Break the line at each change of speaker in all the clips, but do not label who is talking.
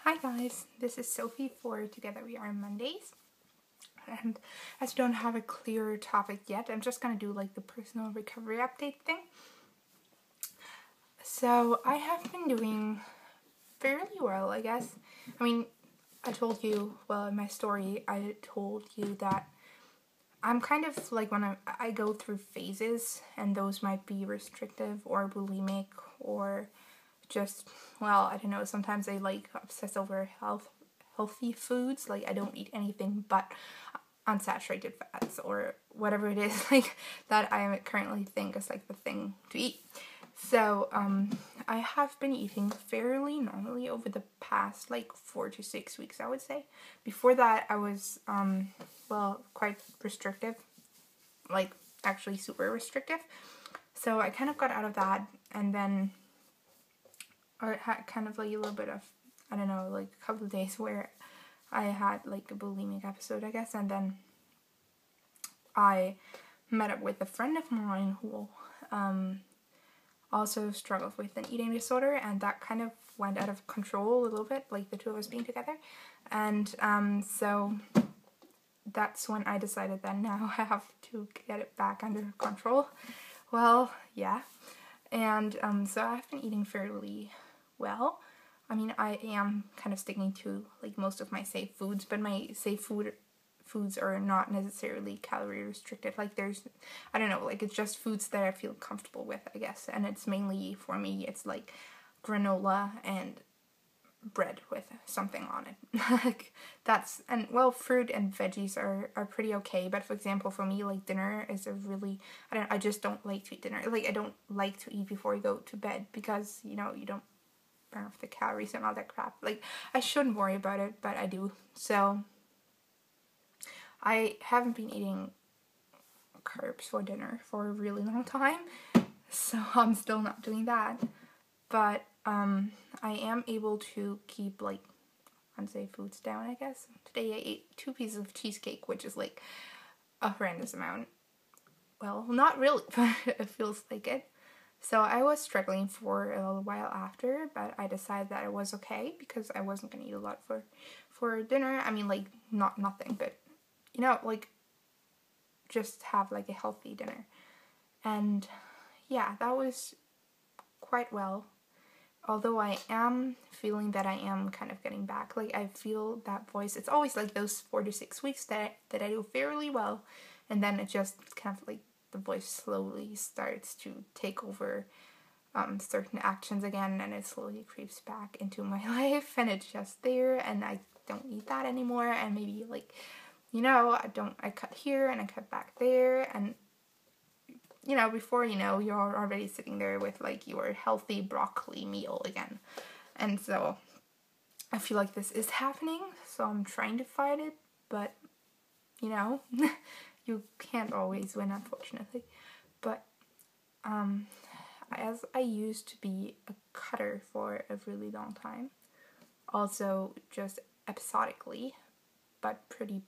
Hi guys, this is Sophie for TogetherWeR Mondays, and as I don't have a clear topic yet, I'm just gonna do like the personal recovery update thing. So I have been doing fairly well, I guess. I mean, I told you, well, in my story, I told you that I'm kind of like when I go through phases, and those might be restrictive or bulimic or just, well, I don't know, sometimes I like obsess over healthy foods, like I don't eat anything but unsaturated fats or whatever it is like that I currently think is like the thing to eat. So I have been eating fairly normally over the past like 4 to 6 weeks, I would say. Before that I was well, quite restrictive, like actually super restrictive. So I kind of got out of that, and then I had kind of like a little bit of, I don't know, like a couple of days where I had like a bulimic episode, I guess, and then I met up with a friend of mine who also struggled with an eating disorder, and that kind of went out of control a little bit, like the two of us being together, and so that's when I decided that now I have to get it back under control. Well, yeah, and so I've been eating fairly well. I mean, I am kind of sticking to like most of my safe foods, but my safe foods are not necessarily calorie restricted. Like there's, I don't know, like it's just foods that I feel comfortable with, I guess. And it's mainly, for me, it's like granola and bread with something on it. Like that's, and well, fruit and veggies are pretty okay. But for example, for me, like dinner is a really, I just don't like to eat dinner. Like I don't like to eat before you go to bed because, you know, you don't burn off the calories and all that crap. Like I shouldn't worry about it, but I do. So I haven't been eating carbs for dinner for a really long time, so I'm still not doing that. But I am able to keep like unsafe foods down, I guess. Today I ate 2 pieces of cheesecake, which is like a horrendous amount. Well, not really, but it feels like it. So I was struggling for a little while after, but I decided that it was okay because I wasn't going to eat a lot for dinner. I mean, like, not nothing, but, you know, like, just have, like, a healthy dinner. And, yeah, that was quite well. Although I am feeling that I am kind of getting back. Like, I feel that voice. It's always, like, those 4 to 6 weeks that I do fairly well. And then it just kind of, like, the voice slowly starts to take over certain actions again, and it slowly creeps back into my life, and it's just there, and I don't need that anymore. And maybe, like, you know, I cut here and I cut back there, and you know, before you know, you're already sitting there with like your healthy broccoli meal again. And so I feel like this is happening, so I'm trying to fight it, but you know, you can't always win, unfortunately. But as I used to be a cutter for a really long time, also just episodically, but pretty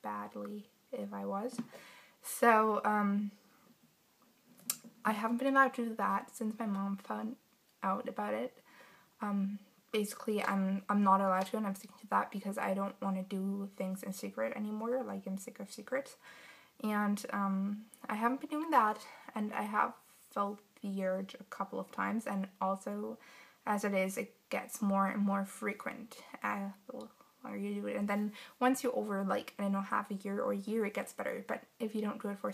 badly if I was. So I haven't been allowed to do that since my mom found out about it. Basically, I'm not allowed to, and I'm sticking to that because I don't want to do things in secret anymore. Like, I'm sick of secrets. And I haven't been doing that, and I have felt the urge a couple of times, and also, as it is, it gets more and more frequent the longer you do it. And then once you're over, like, I don't know, half a year or a year, it gets better. But if you don't do it for,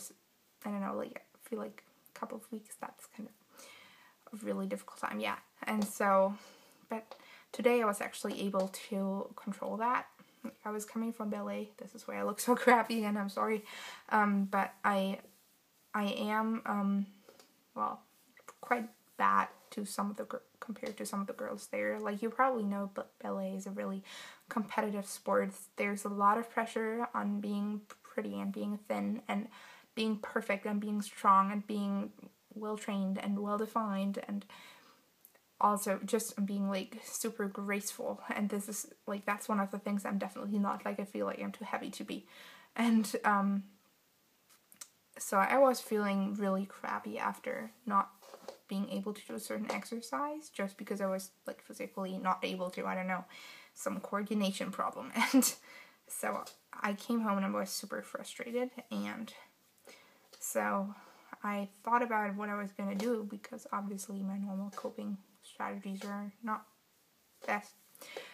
I don't know, like, I feel like a couple of weeks, that's kind of a really difficult time, yeah. And so, but today I was actually able to control that. I was coming from ballet. This is why I look so crappy, and I'm sorry. But I am, well, quite bad to some of the compared to some of the girls there. Like, you probably know, but ballet is a really competitive sport. There's a lot of pressure on being pretty and being thin and being perfect and being strong and being well trained and well defined, and also just being like super graceful. And this is like, that's one of the things I'm definitely not. Like, I feel like I'm too heavy to be. And so I was feeling really crappy after not being able to do a certain exercise just because I was like physically not able to. I don't know, some coordination problem. And so I came home and I was super frustrated, and so I thought about what I was going to do, because obviously my normal coping strategies are not best.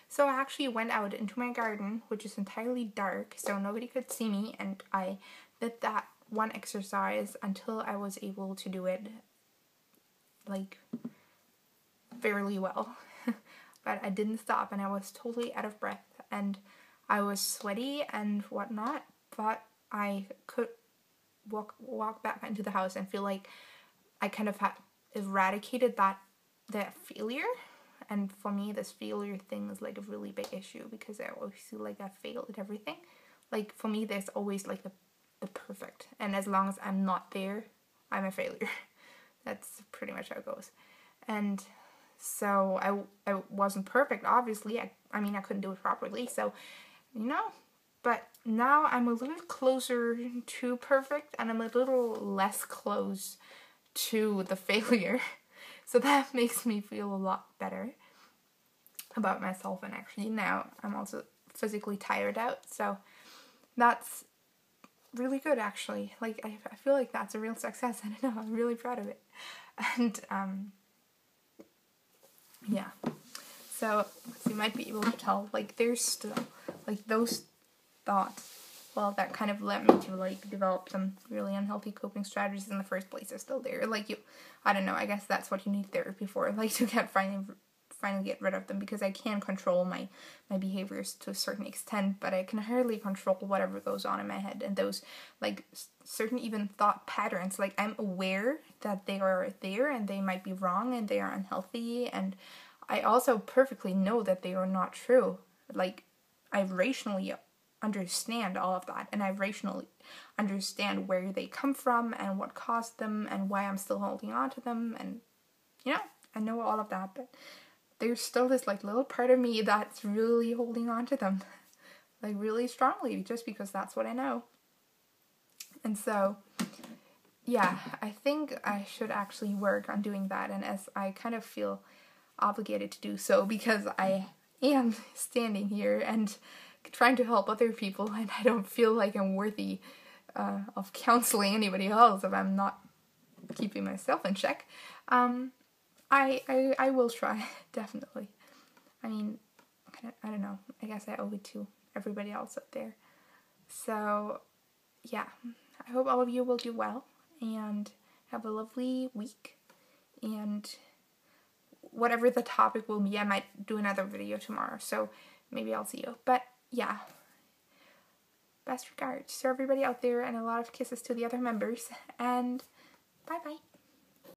So I actually went out into my garden, which is entirely dark, so nobody could see me, and I did that one exercise until I was able to do it, like, fairly well. But I didn't stop, and I was totally out of breath, and I was sweaty and whatnot, but I could walk back into the house and feel like I kind of had eradicated that failure. And for me, this failure thing is like a really big issue, because I always feel like I failed at everything. Like, for me, there's always like the perfect, and as long as I'm not there, I'm a failure. That's pretty much how it goes. And so I wasn't perfect, obviously. I mean, I couldn't do it properly, so, you know. But now I'm a little closer to perfect, and I'm a little less close to the failure. So that makes me feel a lot better about myself, and actually now I'm also physically tired out, so that's really good, actually. Like, I feel like that's a real success. I don't know, I'm really proud of it. And yeah, so you might be able to tell, like, there's still, like, those thoughts, well, that kind of led me to, like, develop some really unhealthy coping strategies in the first place are still there. Like, I don't know, I guess that's what you need therapy for, like, to finally get rid of them, because I can control my behaviors to a certain extent, but I can hardly control whatever goes on in my head, and those, like, certain even thought patterns. Like, I'm aware that they are there, and they might be wrong, and they are unhealthy, and I also perfectly know that they are not true. Like, I rationally understand all of that, and I rationally understand where they come from and what caused them and why I'm still holding on to them, and I know all of that, but there's still this like little part of me that's really holding on to them, like, really strongly, just because that's what I know. And so yeah, I think I should actually work on doing that, and as I kind of feel obligated to do so, because I am standing here and trying to help other people, and I don't feel like I'm worthy of counseling anybody else if I'm not keeping myself in check. I will try, definitely. I mean, I don't know, I guess I owe it to everybody else out there. So yeah, I hope all of you will do well and have a lovely week, and whatever the topic will be, I might do another video tomorrow, so maybe I'll see you. But yeah, best regards to everybody out there, and a lot of kisses to the other members, and bye bye.